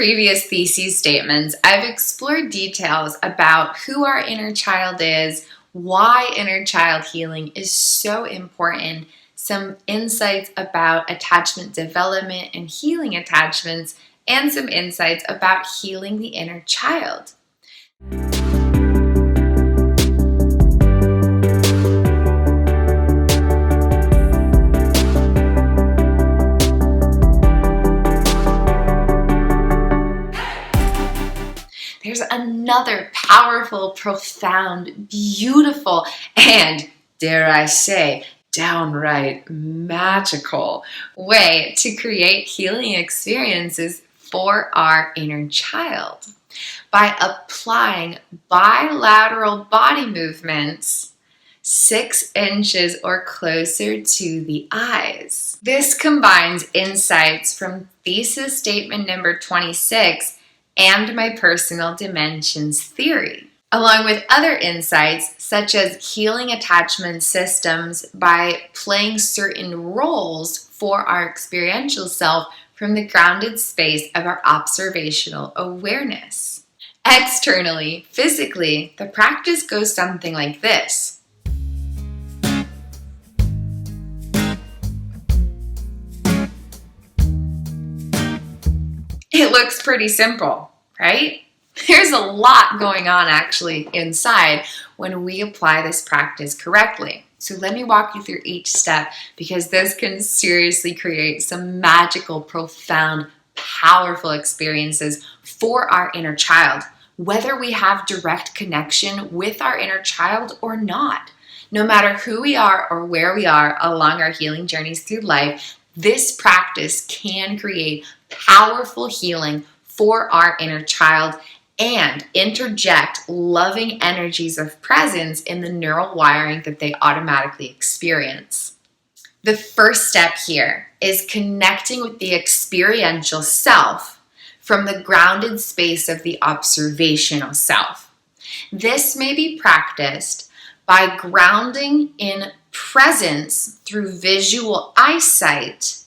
previous thesis statements, I've explored details about who our inner child is, why inner child healing is so important, some insights about attachment development and healing attachments, and some insights about healing the inner child. There's another powerful, profound, beautiful, and dare I say, downright magical way to create healing experiences for our inner child by applying bilateral body movements 6 inches or closer to the eyes. This combines insights from thesis statement number 26 and my personal dimensions theory, along with other insights such as healing attachment systems by playing certain roles for our experiential self from the grounded space of our observational awareness. Externally, physically, the practice goes something like this. It looks pretty simple, right? There's a lot going on actually inside when we apply this practice correctly. So let me walk you through each step because this can seriously create some magical, profound, powerful experiences for our inner child, whether we have direct connection with our inner child or not. No matter who we are or where we are along our healing journeys through life, this practice can create powerful healing for our inner child and interject loving energies of presence in the neural wiring that they automatically experience. The first step here is connecting with the experiential self from the grounded space of the observational self. This may be practiced by grounding in presence through visual eyesight.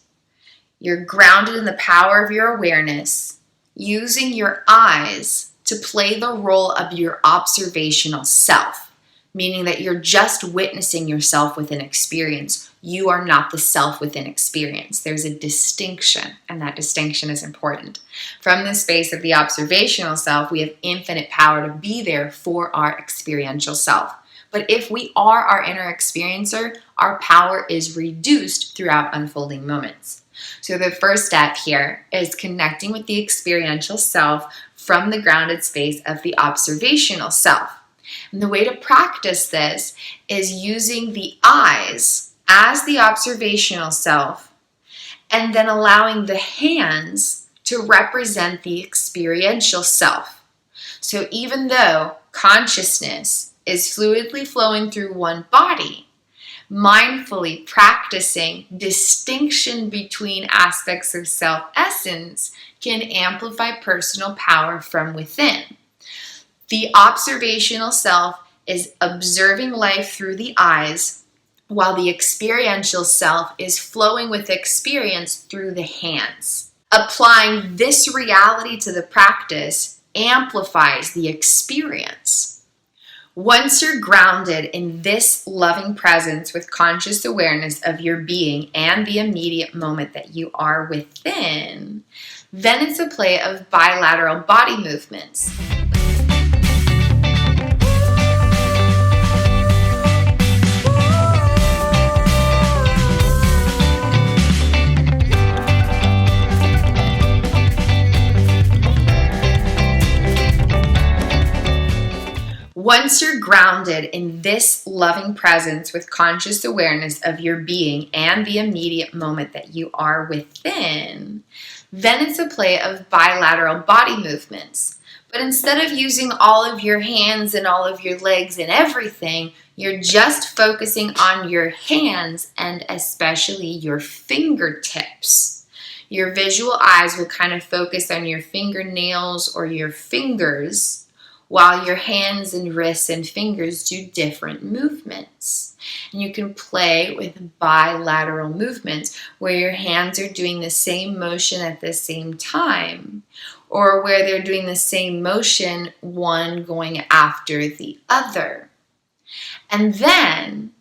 You're grounded in the power of your awareness, using your eyes to play the role of your observational self, meaning that you're just witnessing yourself within experience. You are not the self within experience. There's a distinction, and that distinction is important. From the space of the observational self, we have infinite power to be there for our experiential self. But if we are our inner experiencer, our power is reduced throughout unfolding moments. So the first step here is connecting with the experiential self from the grounded space of the observational self. And the way to practice this is using the eyes as the observational self and then allowing the hands to represent the experiential self. So even though consciousness is fluidly flowing through one body, mindfully practicing distinction between aspects of self-essence can amplify personal power from within. The observational self is observing life through the eyes, while the experiential self is flowing with experience through the hands. Applying this reality to the practice amplifies the experience. Once you're grounded in this loving presence with conscious awareness of your being and the immediate moment that you are within, then it's a play of bilateral body movements. Once you're grounded in this loving presence with conscious awareness of your being and the immediate moment that you are within, then it's a play of bilateral body movements. But instead of using all of your hands and all of your legs and everything, you're just focusing on your hands and especially your fingertips. Your visual eyes will kind of focus on your fingernails or your fingers, while your hands and wrists and fingers do different movements. And you can play with bilateral movements where your hands are doing the same motion at the same time, or where they're doing the same motion, one going after the other. And then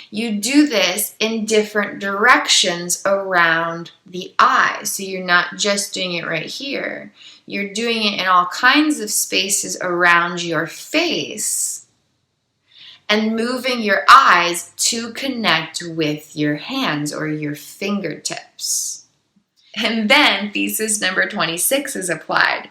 you do this in different directions around the eye. So you're not just doing it right here. You're doing it in all kinds of spaces around your face and moving your eyes to connect with your hands or your fingertips. And then thesis number 26 is applied.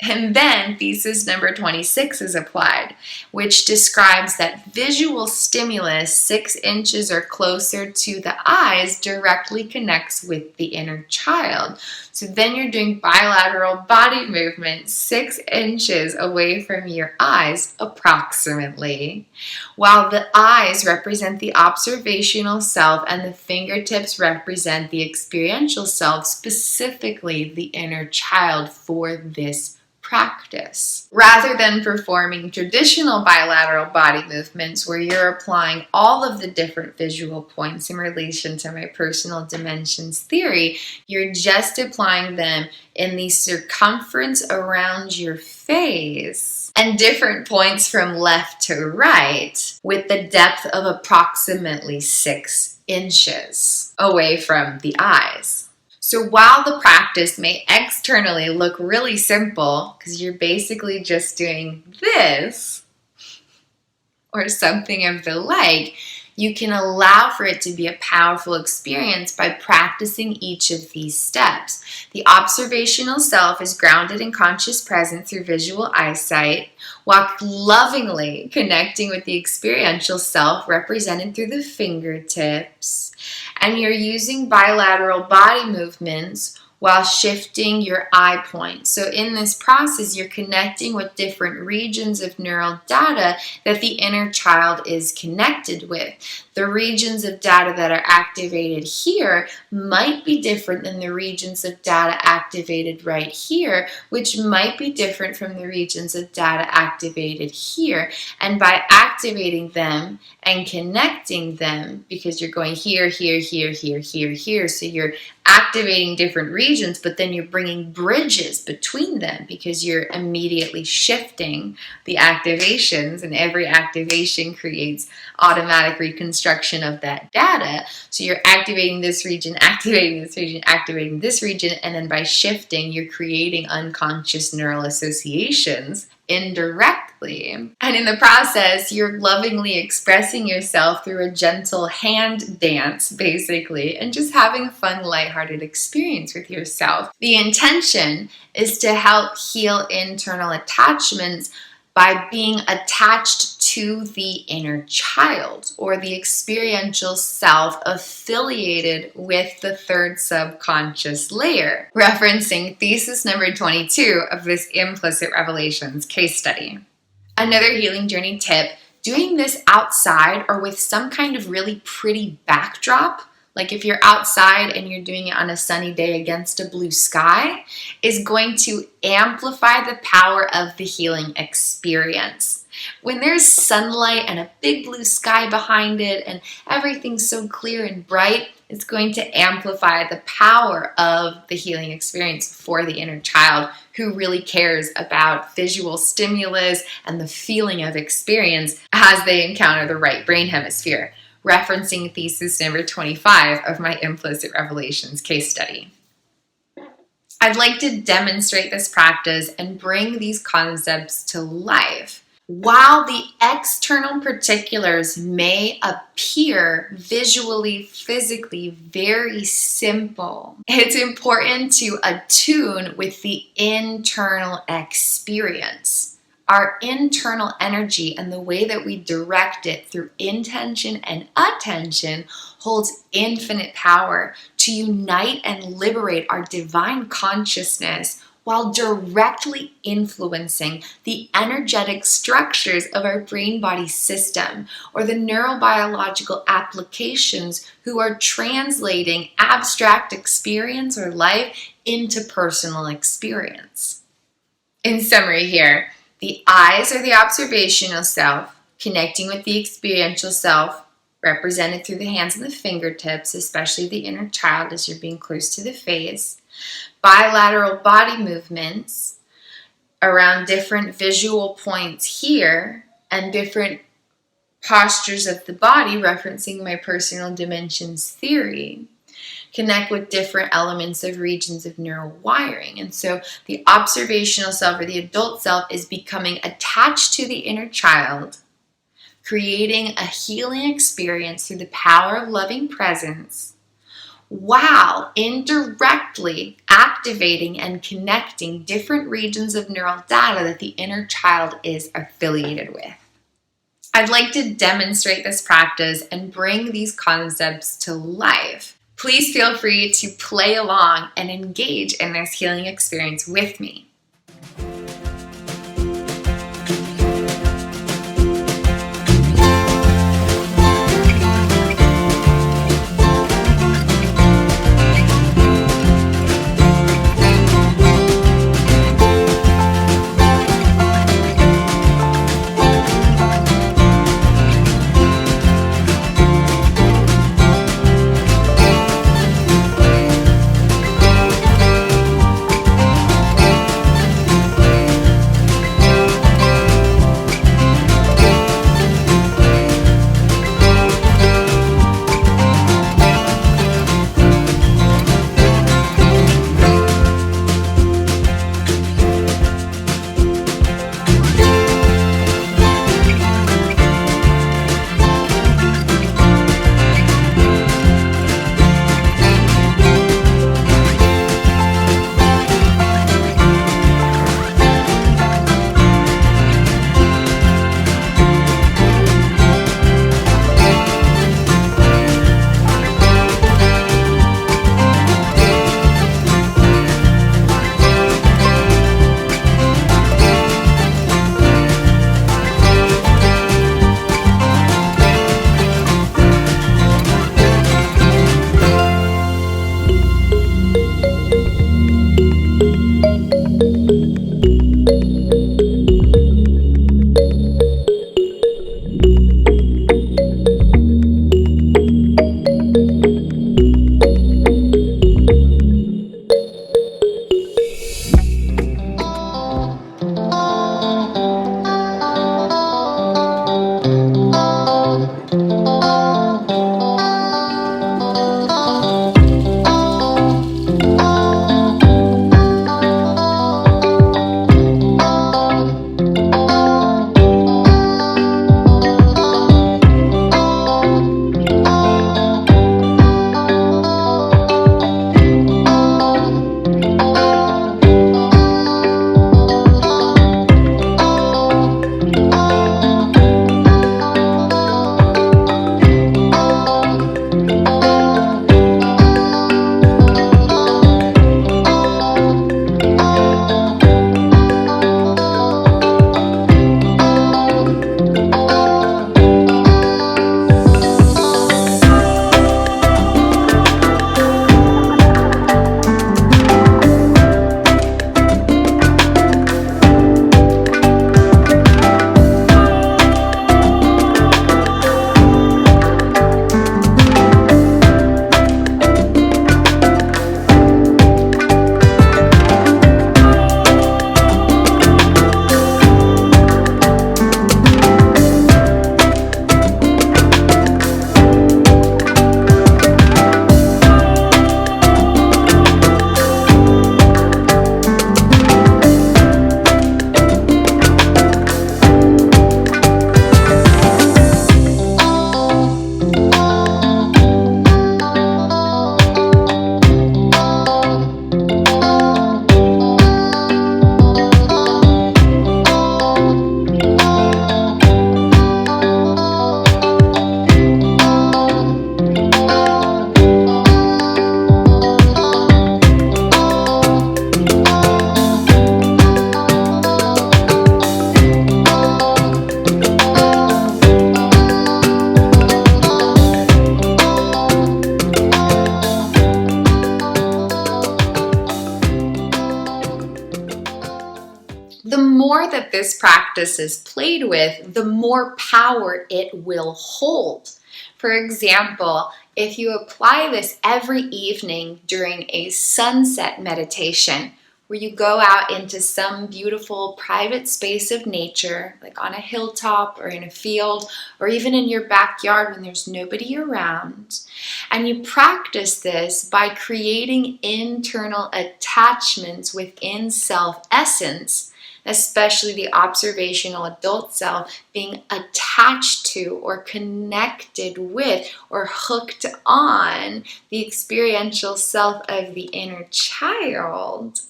And then thesis number 26 is applied, which describes that visual stimulus 6 inches or closer to the eyes directly connects with the inner child. So then you're doing bilateral body movement 6 inches away from your eyes, approximately, while the eyes represent the observational self and the fingertips represent the experiential self, specifically the inner child for this practice. Rather than performing traditional bilateral body movements where you're applying all of the different visual points in relation to my personal dimensions theory, you're just applying them in the circumference around your face and different points from left to right with the depth of approximately 6 inches away from the eyes. So while the practice may externally look really simple, because you're basically just doing this or something of the like, you can allow for it to be a powerful experience by practicing each of these steps. The observational self is grounded in conscious presence through visual eyesight, while lovingly connecting with the experiential self represented through the fingertips. And you're using bilateral body movements while shifting your eye point. So in this process, you're connecting with different regions of neural data that the inner child is connected with. The regions of data that are activated here might be different than the regions of data activated right here, which might be different from the regions of data activated here. And by activating them and connecting them, because you're going here, here, here, here, here, here, so you're activating different regions, but then you're bringing bridges between them because you're immediately shifting the activations, and every activation creates automatic reconstruction of that data. So you're activating this region, activating this region, activating this region, and then by shifting, you're creating unconscious neural associations indirectly. And in the process, you're lovingly expressing yourself through a gentle hand dance, basically, and just having a fun, lighthearted experience with yourself. The intention is to help heal internal attachments by being attached to the inner child or the experiential self affiliated with the third subconscious layer, referencing thesis number 22 of this Implicit Revelations case study. Another healing journey tip, doing this outside or with some kind of really pretty backdrop, like if you're outside and you're doing it on a sunny day against a blue sky, is going to amplify the power of the healing experience. When there's sunlight and a big blue sky behind it and everything's so clear and bright, it's going to amplify the power of the healing experience for the inner child who really cares about visual stimulus and the feeling of experience as they encounter the right brain hemisphere, referencing thesis number 25 of my Implicit Revelations case study. I'd like to demonstrate this practice and bring these concepts to life. While the external particulars may appear visually, physically very simple, it's important to attune with the internal experience. Our internal energy and the way that we direct it through intention and attention holds infinite power to unite and liberate our divine consciousness while directly influencing the energetic structures of our brain-body system or the neurobiological applications who are translating abstract experience or life interpersonal experience. In summary here, the eyes are the observational self, connecting with the experiential self, represented through the hands and the fingertips, especially the inner child as you're being close to the face. Bilateral body movements around different visual points here and different postures of the body, referencing my personal dimensions theory, connect with different elements of regions of neural wiring. And so the observational self or the adult self is becoming attached to the inner child, creating a healing experience through the power of loving presence, while indirectly activating and connecting different regions of neural data that the inner child is affiliated with. I'd like to demonstrate this practice and bring these concepts to life. Please feel free to play along and engage in this healing experience with me. more that this practice is played with, the more power it will hold. For example, if you apply this every evening during a sunset meditation, where you go out into some beautiful private space of nature, like on a hilltop or in a field, or even in your backyard when there's nobody around, and you practice this by creating internal attachments within self-essence, especially the observational adult self, being attached to or connected with or hooked on the experiential self of the inner child,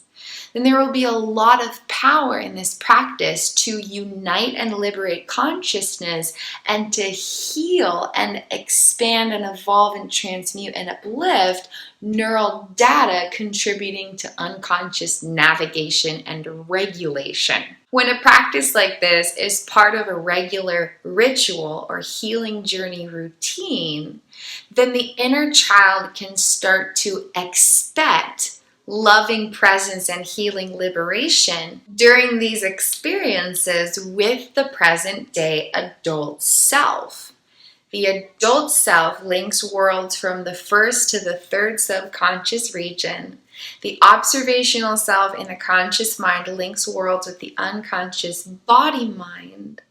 then there will be a lot of power in this practice to unite and liberate consciousness and to heal and expand and evolve and transmute and uplift neural data, contributing to unconscious navigation and regulation. When a practice like this is part of a regular ritual or healing journey routine, then the inner child can start to expect loving presence and healing liberation during these experiences with the present day adult self. The adult self links worlds from the first to the third subconscious region. The observational self in the conscious mind links worlds with the unconscious body mind.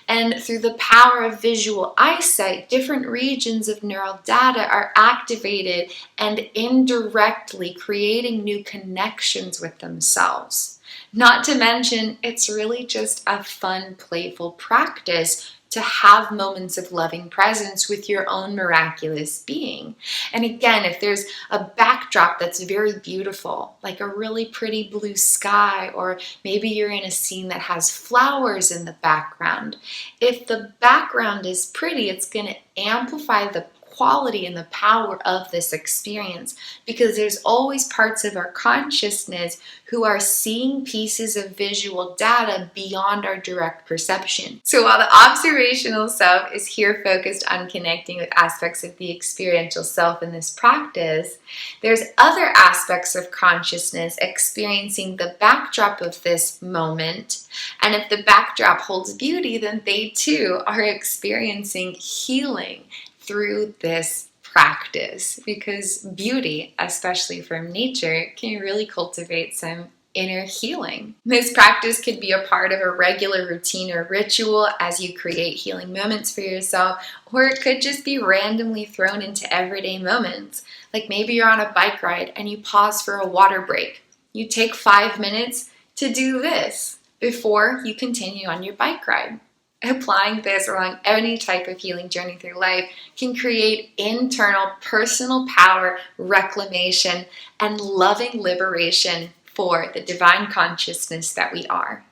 And through the power of visual eyesight, different regions of neural data are activated and indirectly creating new connections with themselves. Not to mention, it's really just a fun, playful practice to have moments of loving presence with your own miraculous being. And again, if there's a backdrop that's very beautiful, like a really pretty blue sky, or maybe you're in a scene that has flowers in the background, if the background is pretty, it's going to amplify the quality and the power of this experience, because there's always parts of our consciousness who are seeing pieces of visual data beyond our direct perception. So while the observational self is here focused on connecting with aspects of the experiential self in this practice, there's other aspects of consciousness experiencing the backdrop of this moment. And if the backdrop holds beauty, then they too are experiencing healing through this practice, because beauty, especially from nature, can really cultivate some inner healing. This practice could be a part of a regular routine or ritual as you create healing moments for yourself, or it could just be randomly thrown into everyday moments. Like maybe you're on a bike ride and you pause for a water break. You take 5 minutes to do this before you continue on your bike ride. Applying this along any type of healing journey through life can create internal personal power, reclamation, and loving liberation for the divine consciousness that we are.